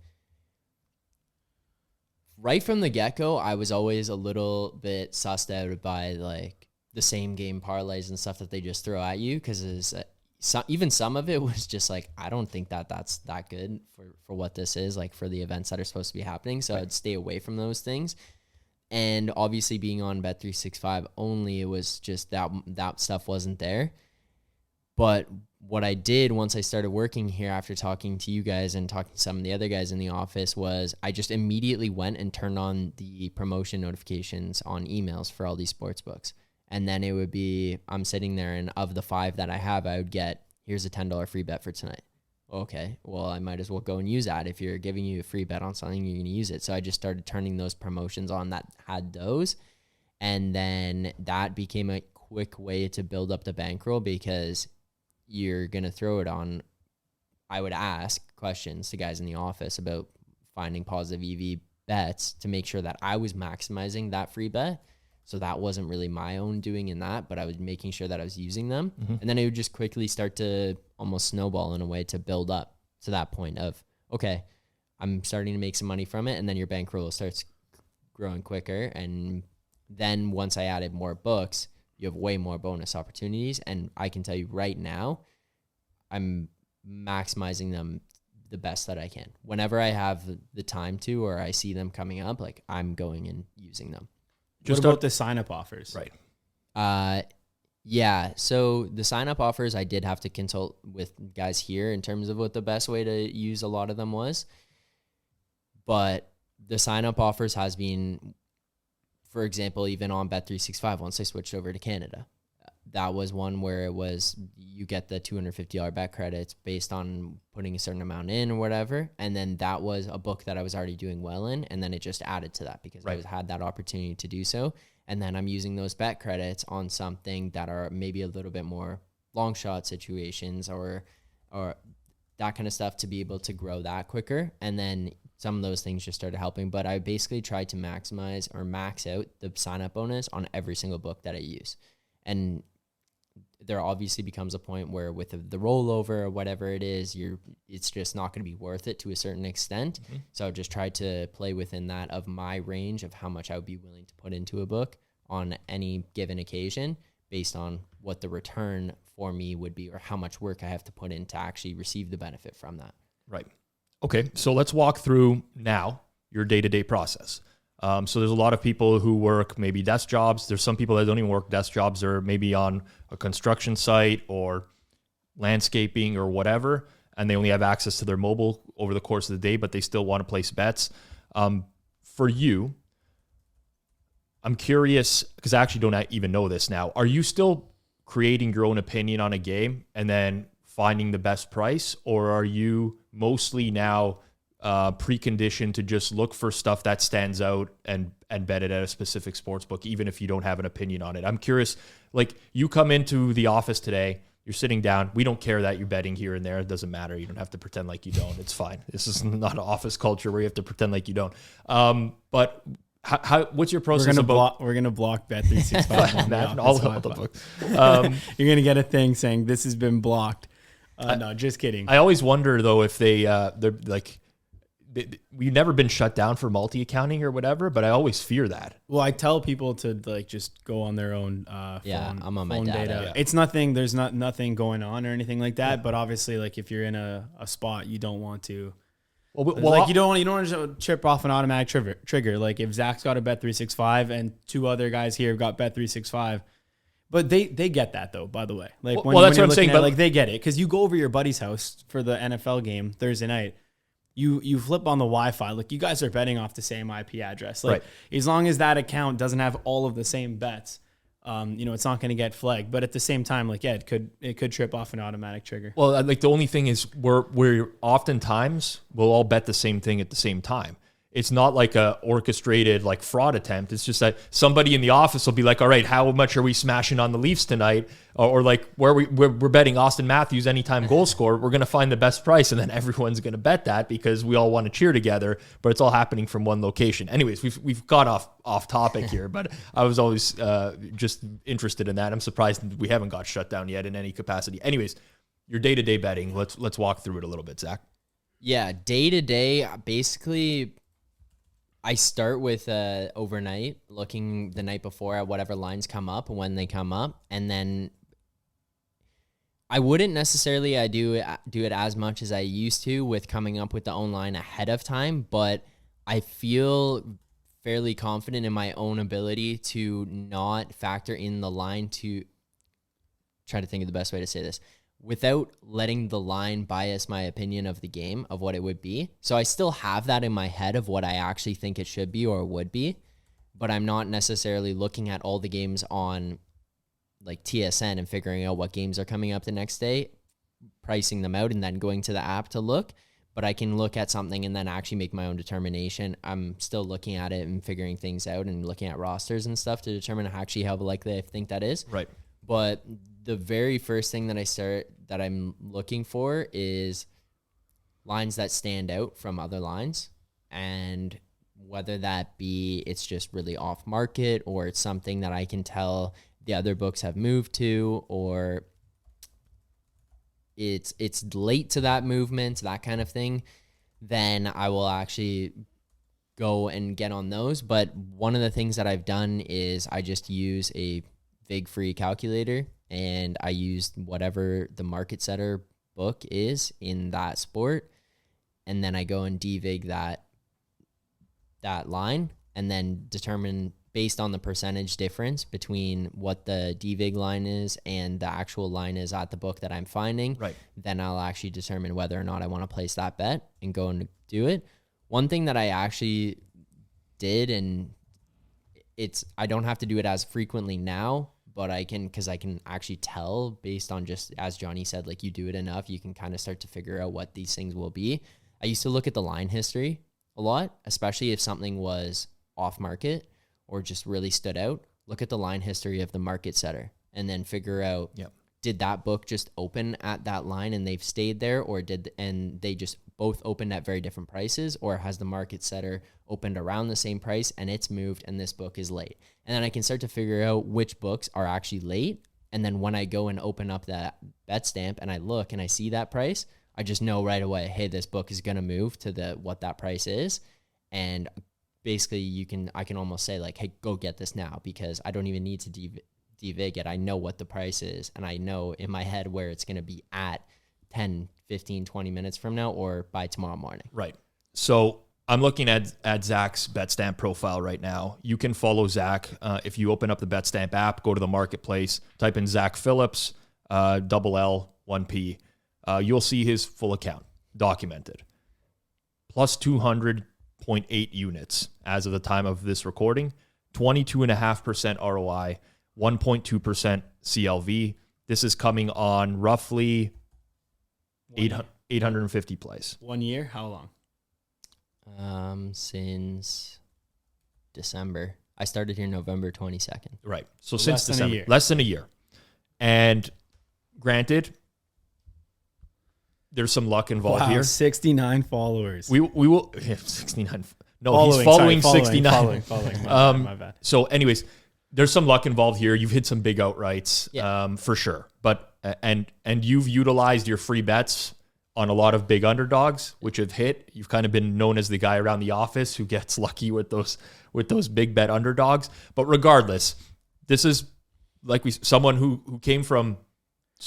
right from the get-go, I was always a little bit sussed out by like the same game parlays and stuff that they just throw at you, because even some of it was just like, I don't think that's that good for what this is, like for the events that are supposed to be happening. So I'd stay away from those things. And obviously being on Bet365 only, it was just that stuff wasn't there. But what I did once I started working here, after talking to you guys and talking to some of the other guys in the office, was I just immediately went and turned on the promotion notifications on emails for all these sports books. And then it would be, I'm sitting there, and of the 5 that I have, I would get, here's a $10 free bet for tonight. Okay, well, I might as well go and use that. If you're giving you a free bet on something, you're going to use it. So I just started turning those promotions on that had those. And then that became a quick way to build up the bankroll, because you're going to throw it on. I would ask questions to guys in the office about finding positive EV bets to make sure that I was maximizing that free bet. So that wasn't really my own doing in that, but I was making sure that I was using them. Mm-hmm. And then it would just quickly start to almost snowball in a way to build up to that point of, okay, I'm starting to make some money from it. And then your bankroll starts growing quicker. And then once I added more books, you have way more bonus opportunities. And I can tell you right now, I'm maximizing them the best that I can. Whenever I have the time to, or I see them coming up, like I'm going and using them. Just about the sign-up offers? Right. Yeah. So the sign-up offers, I did have to consult with guys here in terms of what the best way to use a lot of them was. But the sign-up offers has been, for example, even on Bet365, once I switched over to Canada, that was one where it was, you get the $250 bet credits based on putting a certain amount in or whatever. And then that was a book that I was already doing well in. And then it just added to that because I had that opportunity to do so. And then I'm using those bet credits on something that are maybe a little bit more long shot situations or that kind of stuff to be able to grow that quicker. And then some of those things just started helping. But I basically tried to maximize or max out the sign-up bonus on every single book that I use. And there obviously becomes a point where with the rollover or whatever it is, it's just not going to be worth it to a certain extent. Mm-hmm. So I just tried to play within that of my range of how much I would be willing to put into a book on any given occasion based on what the return for me would be or how much work I have to put in to actually receive the benefit from that. Right. Okay. So let's walk through now your day-to-day process. So there's a lot of people who work maybe desk jobs. There's some people that don't even work desk jobs. They're maybe on a construction site or landscaping or whatever, and they only have access to their mobile over the course of the day, but they still want to place bets. For you, I'm curious, because I actually don't even know this now. Are you still creating your own opinion on a game and then finding the best price, or are you mostly now preconditioned to just look for stuff that stands out and bet it at a specific sports book, even if you don't have an opinion on it? I'm curious, like you come into the office today, you're sitting down. We don't care that you're betting here and there. It doesn't matter. You don't have to pretend like you don't. It's fine. This is not an office culture where you have to pretend like you don't. But what's your process? We're gonna block Bet365 all the books. You're gonna get a thing saying this has been blocked. No, just kidding. I always wonder though if they're like, we've never been shut down for multi-accounting or whatever, but I always fear that. Well, I tell people to like just go on their own phone, I'm on my phone data. Yeah. It's nothing. There's nothing going on or anything like that. Yeah. But obviously, like if you're in a spot, you don't want to. Well, like you don't want to chip off an automatic trigger. Like if Zach's got a Bet365 and two other guys here have got Bet365. But they get that though, by the way. Like that's what I'm saying. But like they get it because you go over your buddy's house for the NFL game Thursday night. You flip on the Wi-Fi, like you guys are betting off the same IP address. Like as long as that account doesn't have all of the same bets, it's not going to get flagged. But at the same time, like it could trip off an automatic trigger. Well, like the only thing is we're oftentimes we'll all bet the same thing at the same time. It's not like a orchestrated like fraud attempt. It's just that somebody in the office will be like, all right, how much are we smashing on the Leafs tonight? Or like we're betting Austin Matthews anytime goal scorer. We're going to find the best price. And then everyone's going to bet that because we all want to cheer together, but it's all happening from one location. Anyways, we've got off topic here, but I was always just interested in that. I'm surprised we haven't got shut down yet in any capacity. Anyways, your day-to-day betting, let's walk through it a little bit, Zach. Yeah, day-to-day, basically I start with overnight, looking the night before at whatever lines come up when they come up, and then I wouldn't necessarily do it as much as I used to with coming up with the own line ahead of time, but I feel fairly confident in my own ability to not factor in the line to try to think of the best way to say this without letting the line bias my opinion of the game of what it would be. So I still have that in my head of what I actually think it should be or would be, but I'm not necessarily looking at all the games on like TSN and figuring out what games are coming up the next day, pricing them out and then going to the app to look. But I can look at something and then actually make my own determination. I'm still looking at it and figuring things out and looking at rosters and stuff to determine actually how likely I think that is. Right. But the very first thing that I'm looking for is lines that stand out from other lines, and whether that be it's just really off market or it's something that I can tell the other books have moved to, or it's late to that movement, that kind of thing, then I will actually go and get on those. But one of the things that I've done is I just use a Vig free calculator, and I use whatever the market setter book is in that sport, and then I go and devig that line and then determine based on the percentage difference between what the devig line is and the actual line is at the book that I'm finding. Right. Then I'll actually determine whether or not I want to place that bet and go and do it. One thing that I actually did, and I don't have to do it as frequently now, but I can, because I can actually tell based on just, as Johnny said, like you do it enough, you can kind of start to figure out what these things will be. I used to look at the line history a lot, especially if something was off market or just really stood out. Look at the line history of the market setter and then figure out, did that book just open at that line and they've stayed there, or and they just both opened at very different prices, or has the market setter opened around the same price and it's moved and this book is late? And then I can start to figure out which books are actually late. And then when I go and open up that Betstamp and I look and I see that price, I just know right away, hey, this book is going to move to what that price is. And basically I can almost say like, hey, go get this now, because I don't even need to devig it. I know what the price is, and I know in my head where it's going to be at 10, 15, 20 minutes from now or by tomorrow morning. Right. So I'm looking at Zach's Betstamp profile right now. You can follow Zach. If you open up the Betstamp app, go to the marketplace, type in Zach Phillips, double L, 1P. You'll see his full account documented. Plus 200.8 units as of the time of this recording, 22.5% ROI, 1.2% CLV. This is coming on roughly 850 plays. 1 year? How long? Since December. I started here November 22nd. Right. So Less since than a December, year. less than a year. And granted, there's some luck involved here. 69 followers. We will 69. No, he's following 69. Following. My bad. So anyways, there's some luck involved here. You've hit some big outrights, Yeah. for sure. But and you've utilized your free bets on a lot of big underdogs, which have hit. You've kind of been known as the guy around the office who gets lucky with those big bet underdogs. But regardless, this is like someone who came from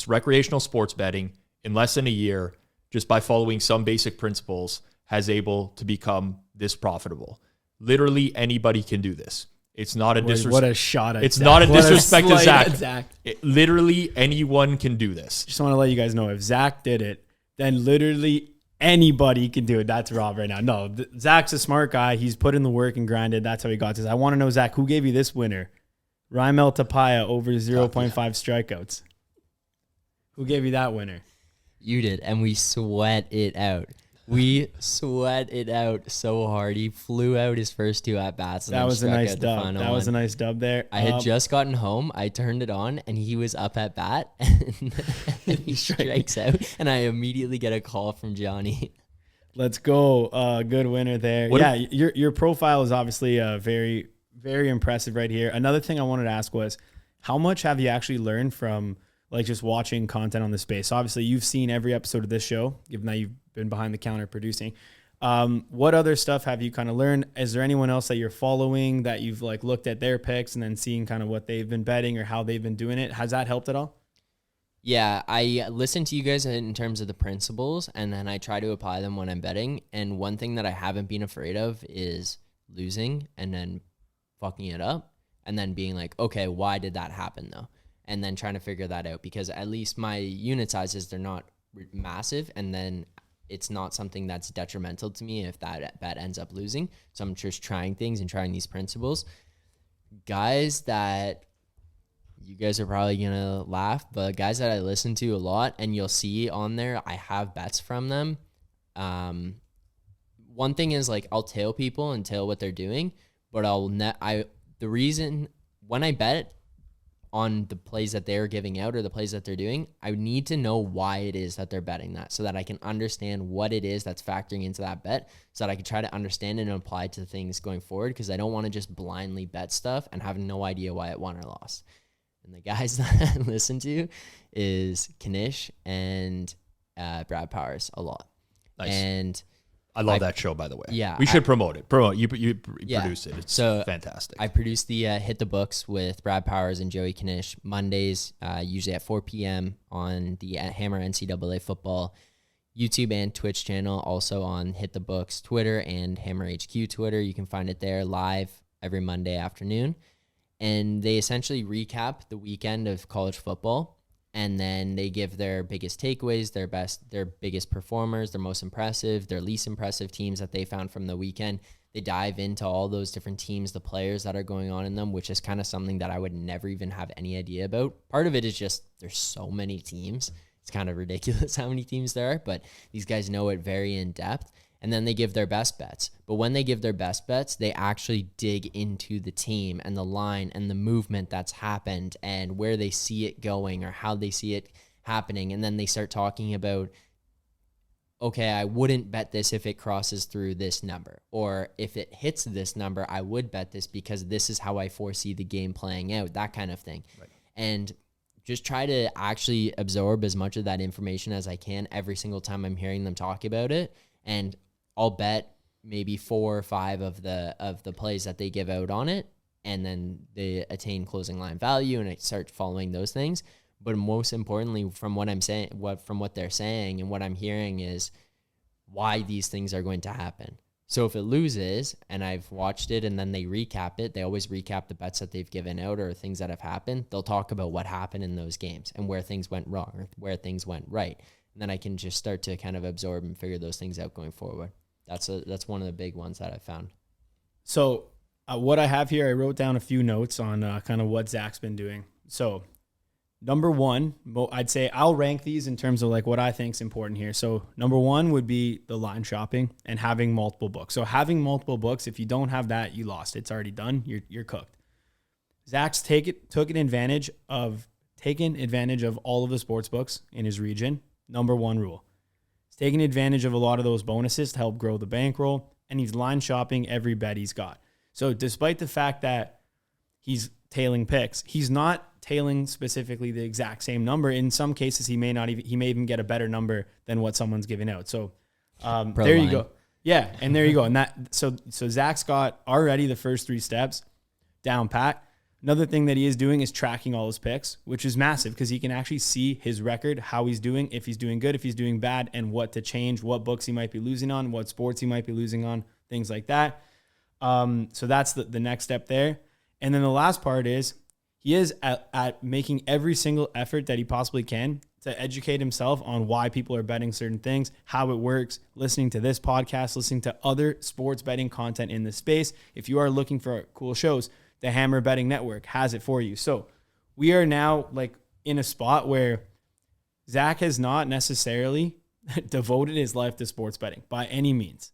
recreational sports betting in less than a year, just by following some basic principles, has able to become this profitable. Literally anybody can do this. It's not a disrespect. What a shot at It's Zach. not a What disrespect to slight Zach. at Zach. Literally anyone can do this. Just want to let you guys know, if Zach did it, then literally anybody can do it. That's Rob right now. No, Zach's a smart guy. He's put in the work and grinded. That's how he got this. I want to know, Zach, who gave you this winner? Raimel Tapia over 0.5 strikeouts. Who gave you that winner? You did, and we sweat it out. We sweat it out so hard. He flew out his first two at bats. That was a nice dub. That was a nice dub there. I had just gotten home. I turned it on, and he was up at bat, and he strikes out, and I immediately get a call from Johnny. Let's go. Good winner there. Your profile is obviously very, very impressive right here. Another thing I wanted to ask was, how much have you actually learned from like just watching content on the space? So obviously you've seen every episode of this show, given that you've been behind the counter producing. What other stuff have you kind of learned? Is there anyone else that you're following that you've like looked at their picks and then seeing kind of what they've been betting or how they've been doing it? Has that helped at all? Yeah, I listen to you guys in terms of the principles, and then I try to apply them when I'm betting. And one thing that I haven't been afraid of is losing and then fucking it up and then being like, okay, why did that happen though? And then trying to figure that out, because at least my unit sizes, they're not massive, and then it's not something that's detrimental to me if that bet ends up losing. So I'm just trying things and trying these principles. Guys that you guys are probably going to laugh, but guys that I listen to a lot, and you'll see on there, I have bets from them. One thing is like I'll tail people and tail what they're doing, but the reason when I bet on the plays that they're giving out or the plays that they're doing, I need to know why it is that they're betting that, so that I can understand what it is that's factoring into that bet, so that I can try to understand and apply to things going forward, because I don't want to just blindly bet stuff and have no idea why it won or lost. And the guys that I listen to is Kanish and Brad Powers a lot. Nice. And I love that show, by the way. Yeah, we should promote it. You produce it. It's so fantastic. I produce the Hit the Books with Brad Powers and Joey Kanish Mondays, usually at 4 p.m. on the Hammer NCAA Football YouTube and Twitch channel. Also on Hit the Books Twitter and Hammer HQ Twitter. You can find it there live every Monday afternoon. And they essentially recap the weekend of college football. And then they give their biggest takeaways, their biggest performers, their most impressive, their least impressive teams that they found from the weekend. They dive into all those different teams, the players that are going on in them, which is kind of something that I would never even have any idea about. Part of it is just there's so many teams. It's kind of ridiculous how many teams there are, but these guys know it very in depth. And then they give their best bets. But when they give their best bets, they actually dig into the team and the line and the movement that's happened and where they see it going or how they see it happening. And then they start talking about okay, I wouldn't bet this if it crosses through this number, or if it hits this number, I would bet this because this is how I foresee the game playing out, that kind of thing. Right. And just try to actually absorb as much of that information as I can every single time I'm hearing them talk about it. And I'll bet maybe 4 or 5 of the plays that they give out on it, and then they attain closing line value, and I start following those things. But most importantly, from what I'm saying, from what they're saying and what I'm hearing is why these things are going to happen. So if it loses, and I've watched it and then they recap it, they always recap the bets that they've given out or things that have happened. They'll talk about what happened in those games and where things went wrong or where things went right. And then I can just start to kind of absorb and figure those things out going forward. That's one of the big ones that I've found. So what I have here, I wrote down a few notes on kind of what Zach's been doing. So number one, I'd say I'll rank these in terms of like what I think is important here. So number one would be the line shopping and having multiple books. So having multiple books, if you don't have that, you lost. It's already done. You're cooked. Zach's taken advantage of all of the sports books in his region. Number one rule. He's taking advantage of a lot of those bonuses to help grow the bankroll, and he's line shopping every bet he's got. So despite the fact that he's tailing picks, he's not tailing specifically the exact same number. In some cases, he may even get a better number than what someone's giving out. So there you go. Yeah, and there you go. And so Zach's got already the first 3 steps down pat. Another thing that he is doing is tracking all his picks, which is massive because he can actually see his record, how he's doing, if he's doing good, if he's doing bad, and what to change, what books he might be losing on, what sports he might be losing on, things like that. So that's the next step there. And then the last part is he is at making every single effort that he possibly can to educate himself on why people are betting certain things, how it works, listening to this podcast, listening to other sports betting content in the space. If you are looking for cool shows, the Hammer Betting Network has it for you. So we are now like in a spot where Zach has not necessarily devoted his life to sports betting by any means,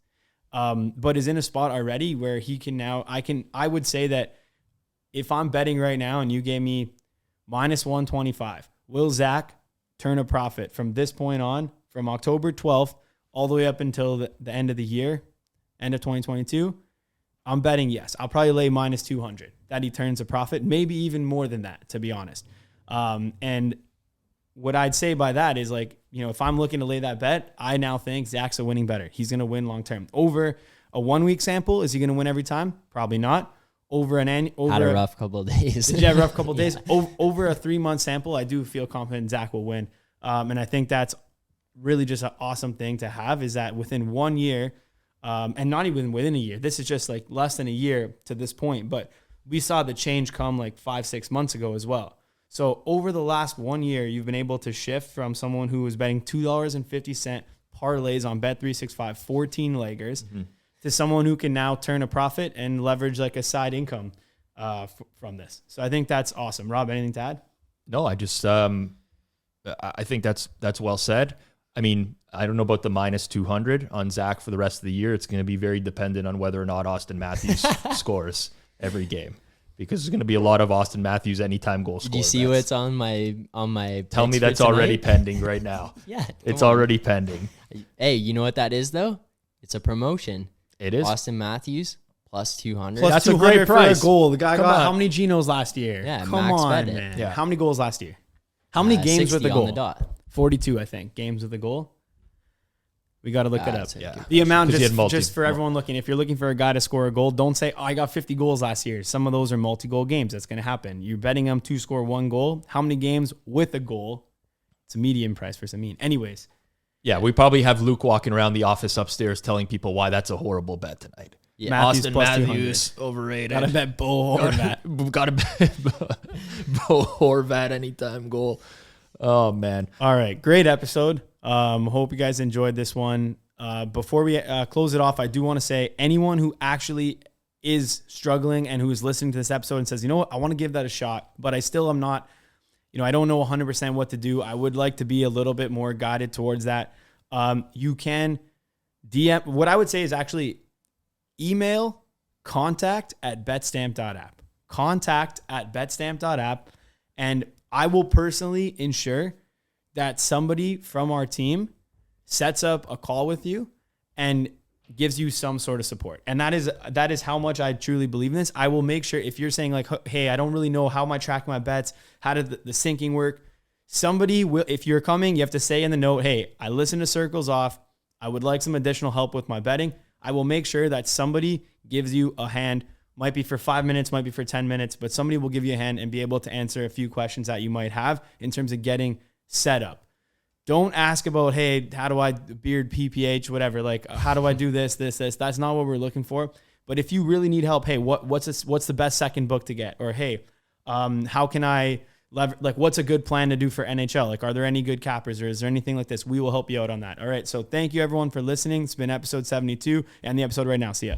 but is in a spot already where he can now, I would say that if I'm betting right now and you gave me minus 125, will Zach turn a profit from this point on, from October 12th all the way up until the end of the year, end of 2022? I'm betting yes. I'll probably lay minus 200 that he turns a profit, maybe even more than that, to be honest. And what I'd say by that is, like, you know, if I'm looking to lay that bet, I now think Zach's a winning bettor. He's going to win long term. Over a 1 week sample, is he going to win every time? Probably not. Had a rough couple of days. Did you have a rough couple of days? Over a 3 month sample, I do feel confident Zach will win. And I think that's really just an awesome thing to have, is that within 1 year, and not even within a year, this is just like less than a year to this point, but we saw the change come like 5-6 months ago as well. So over the last 1 year, you've been able to shift from someone who was betting $2.50 parlays on Bet365, 14 leggers, to someone who can now turn a profit and leverage like a side income from this. So I think that's awesome. Rob, anything to add? No, I just I think that's well said. I mean, I don't know about the minus 200 on Zach for the rest of the year. It's going to be very dependent on whether or not Austin Matthews scores every game, because there's going to be a lot of Austin Matthews anytime goal scorer. Do you see what's on my Tell me that's already pending right now. Yeah. It's already pending. Hey, you know what that is though? It's a promotion. It is. Austin Matthews plus 200. Plus that's a 200 great for price. a goal. The guy Come got on. how many Genos last year? Yeah, come max on, bet it. man. Yeah. How many goals last year? How many games with 60 a goal? on the dot. 42, I think, games with a goal. We got to look it up. That's a Yeah. good- The amount, 'Cause he had just for everyone looking, if you're looking for a guy to score a goal, don't say, oh, I got 50 goals last year. Some of those are multi-goal games. That's going to happen. You're betting him to score 1 goal. How many games with a goal? It's a medium price versus a mean. Anyways. Yeah, we probably have Luke walking around the office upstairs telling people why that's a horrible bet tonight. Yeah. Matthews Austin plus Matthews, overrated. Got to bet Bo Horvat. Got to bet Bo Horvat anytime goal. Oh, man. All right. Great episode. Hope you guys enjoyed this one. Before we close it off, I do want to say, anyone who actually is struggling and who is listening to this episode and says, you know what, I want to give that a shot, but I still am not, I don't know 100% what to do. I would like to be a little bit more guided towards that. You can DM. What I would say is actually email contact@betstamp.app. Contact@betstamp.app. And I will personally ensure that somebody from our team sets up a call with you and gives you some sort of support. And that is how much I truly believe in this. I will make sure if you're saying like, hey, I don't really know how am I tracking my bets? How did the syncing work? Somebody will, if you're coming, you have to say in the note, hey, I listen to Circles Off. I would like some additional help with my betting. I will make sure that somebody gives you a hand. Might be for 5 minutes, might be for 10 minutes, but somebody will give you a hand and be able to answer a few questions that you might have in terms of getting set up. Don't ask about, hey, how do I beard PPH, whatever, like how do I do this? That's not what we're looking for. But if you really need help, hey, what's the best second book to get? Or hey, how can I what's a good plan to do for NHL? Like, are there any good cappers or is there anything like this? We will help you out on that. All right. So thank you everyone for listening. It's been episode 72 and the episode right now. See ya.